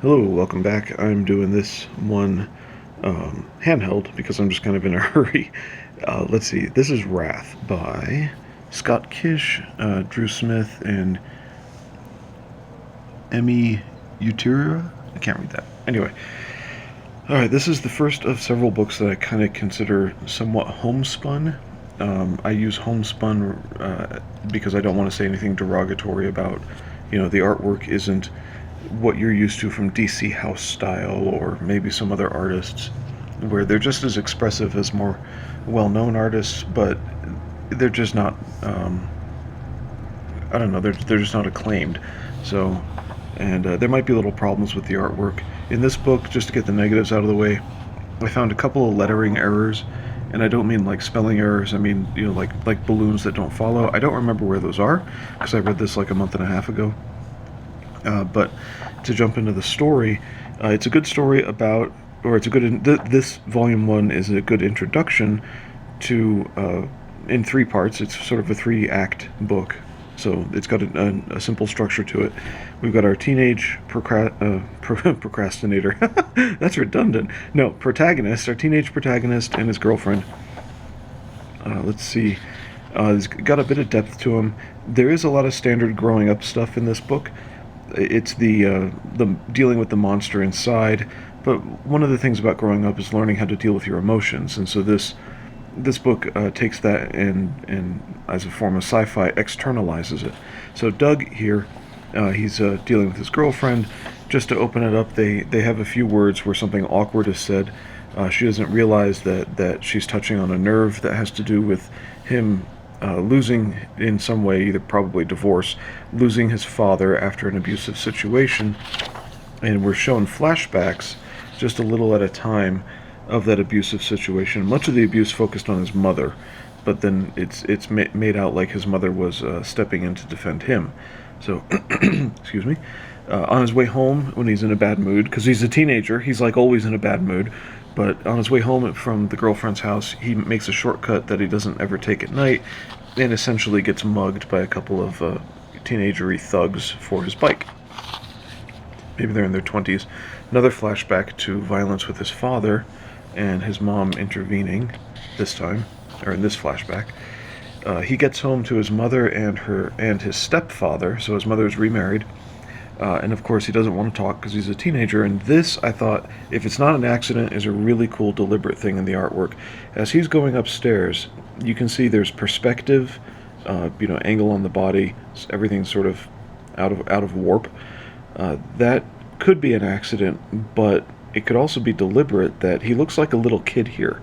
Hello, welcome back. I'm doing this one handheld because I'm just kind of in a hurry. Let's see. This is Wrath by Scott Kish, Drew Smith, and Emmy Uterra. I can't read that. Anyway, all right. This is the first of several books that I kind of consider somewhat homespun. I use homespun because I don't want to say anything derogatory about, the artwork isn't what you're used to from DC House style or maybe some other artists, where they're just as expressive as more well-known artists, but they're just not. I don't know. They're just not acclaimed. So, and there might be little problems with the artwork in this book. Just to get the negatives out of the way, I found a couple of lettering errors, and I don't mean like spelling errors. I mean, like balloons that don't follow. I don't remember where those are because I read this like a month and a half ago. But to jump into the story, it's a good story about, or it's a good. This volume one is a good introduction to, in three parts. It's sort of a three-act book, so it's got a simple structure to it. We've got our teenage procrastinator. That's redundant. No, protagonist. Our teenage protagonist and his girlfriend. Let's see. It's got a bit of depth to him. There is a lot of standard growing up stuff in this book. It's the dealing with the monster inside, but one of the things about growing up is learning how to deal with your emotions, and so this book takes that and as a form of sci-fi externalizes it. So Doug here, he's dealing with his girlfriend. Just to open it up, they have a few words where something awkward is said. She doesn't realize that she's touching on a nerve that has to do with him losing in some way, either probably divorce, losing his father after an abusive situation, and we're shown flashbacks just a little at a time of that abusive situation. Much of the abuse focused on his mother, but then it's made out like his mother was stepping in to defend him. So, excuse me. On his way home, when he's in a bad mood, because he's a teenager, he's like always in a bad mood. But on his way home from the girlfriend's house, he makes a shortcut that he doesn't ever take at night, and essentially gets mugged by a couple of teenagery thugs for his bike. Maybe they're in their 20s. Another flashback to violence with his father, and his mom intervening this time, or in this flashback. He gets home to his mother and his stepfather, so his mother is remarried. And of course, he doesn't want to talk because he's a teenager. And this, I thought, if it's not an accident, is a really cool, deliberate thing in the artwork. As he's going upstairs, you can see there's perspective, angle on the body. Everything's sort of out of warp. That could be an accident, but it could also be deliberate. That he looks like a little kid here,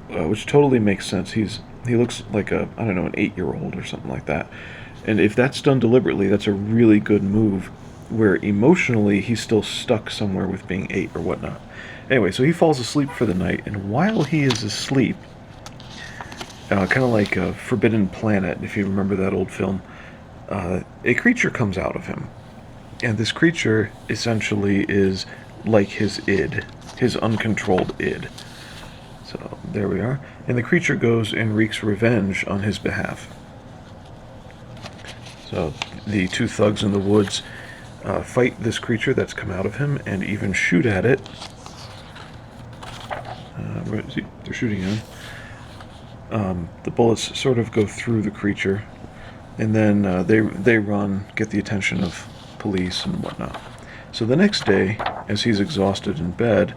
which totally makes sense. He looks like an 8-year-old or something like that. And if that's done deliberately, that's a really good move, where emotionally he's still stuck somewhere with being 8 or whatnot. Anyway, so he falls asleep for the night, and while he is asleep, kind of like Forbidden Planet, if you remember that old film, a creature comes out of him. And this creature essentially is like his id, his uncontrolled id. So there we are. And the creature goes and wreaks revenge on his behalf. So the two thugs in the woods fight this creature that's come out of him and even shoot at it. Where is he? They're shooting at him. The bullets sort of go through the creature, and then they run, get the attention of police and whatnot. So the next day, as he's exhausted in bed,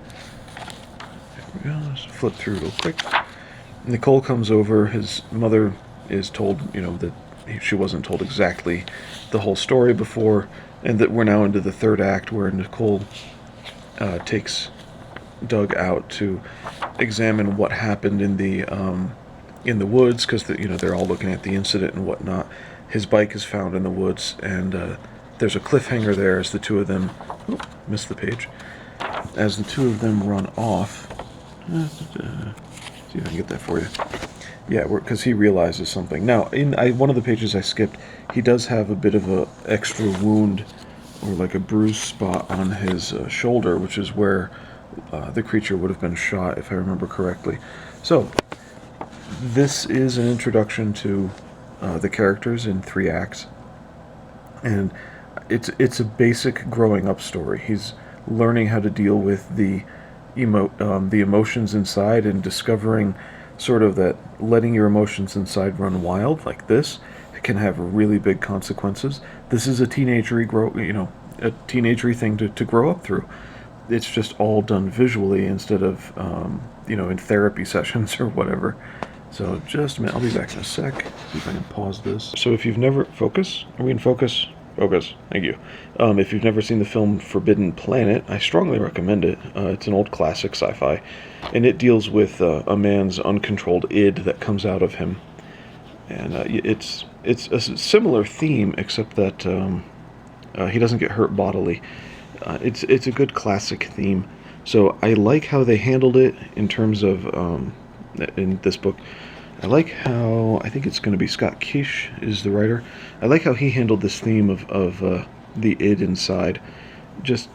there we go, let's flip through real quick. Nicole comes over. His mother is told, that she wasn't told exactly the whole story before, and that we're now into the third act where Nicole takes Doug out to examine what happened in the woods, because they're all looking at the incident and whatnot. His bike is found in the woods, and there's a cliffhanger there as the two of them missed the page, as the two of them run off. See if I can get that for you. Yeah, because he realizes something. Now, in one of the pages I skipped, he does have a bit of a extra wound, or like a bruise spot on his shoulder, which is where the creature would have been shot, if I remember correctly. So, this is an introduction to the characters in 3 acts, and it's a basic growing up story. He's learning how to deal with the emotions inside, and discovering sort of that letting your emotions inside run wild like this can have really big consequences. This is a teenagery thing to grow up through. It's just all done visually instead of in therapy sessions or whatever. So just a minute, I'll be back in a sec. See if I can pause this. So if you've never focus, are we in focus? Focus. Thank you. If you've never seen the film Forbidden Planet, I strongly recommend it. It's an old classic sci-fi, and it deals with a man's uncontrolled id that comes out of him, and it's a similar theme, except that he doesn't get hurt bodily. It's a good classic theme. So I like how they handled it in terms of in this book. I like how, I think it's going to be Scott Kish is the writer. I like how he handled this theme of the id inside, just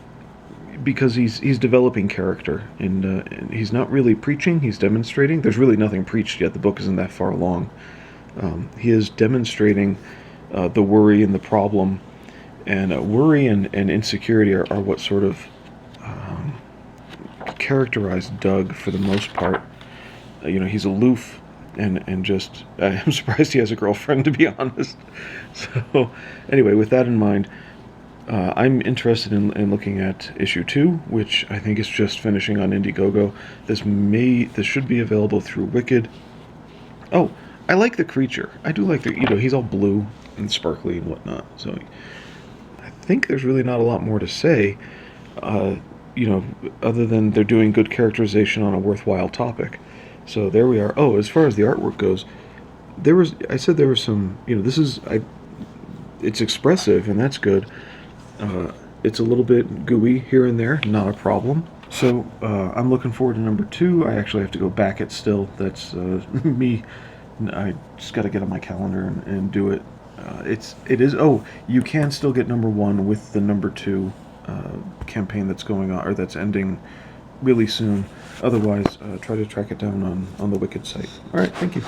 because he's developing character, and he's not really preaching, he's demonstrating. There's really nothing preached yet, the book isn't that far along. He is demonstrating the worry and the problem, and worry and insecurity are what sort of characterize Doug for the most part. He's aloof, and just I'm surprised he has a girlfriend, to be honest. So anyway, with that in mind, I'm interested in looking at issue 2, which I think is just finishing on IndieGoGo. This should be available through Wicked. Oh, I like the creature. I do like he's all blue and sparkly and whatnot. So I think there's really not a lot more to say, other than they're doing good characterization on a worthwhile topic. So there we are. Oh, as far as the artwork goes, I said there was some, it's expressive, and that's good. It's a little bit gooey here and there, not a problem. So I'm looking forward to number 2. I actually have to go back it still. That's me. I just got to get on my calendar and do it. You can still get number 1 with the number 2 campaign that's going on, or that's ending really soon. Otherwise, try to track it down on the Wicked site. All right, thank you.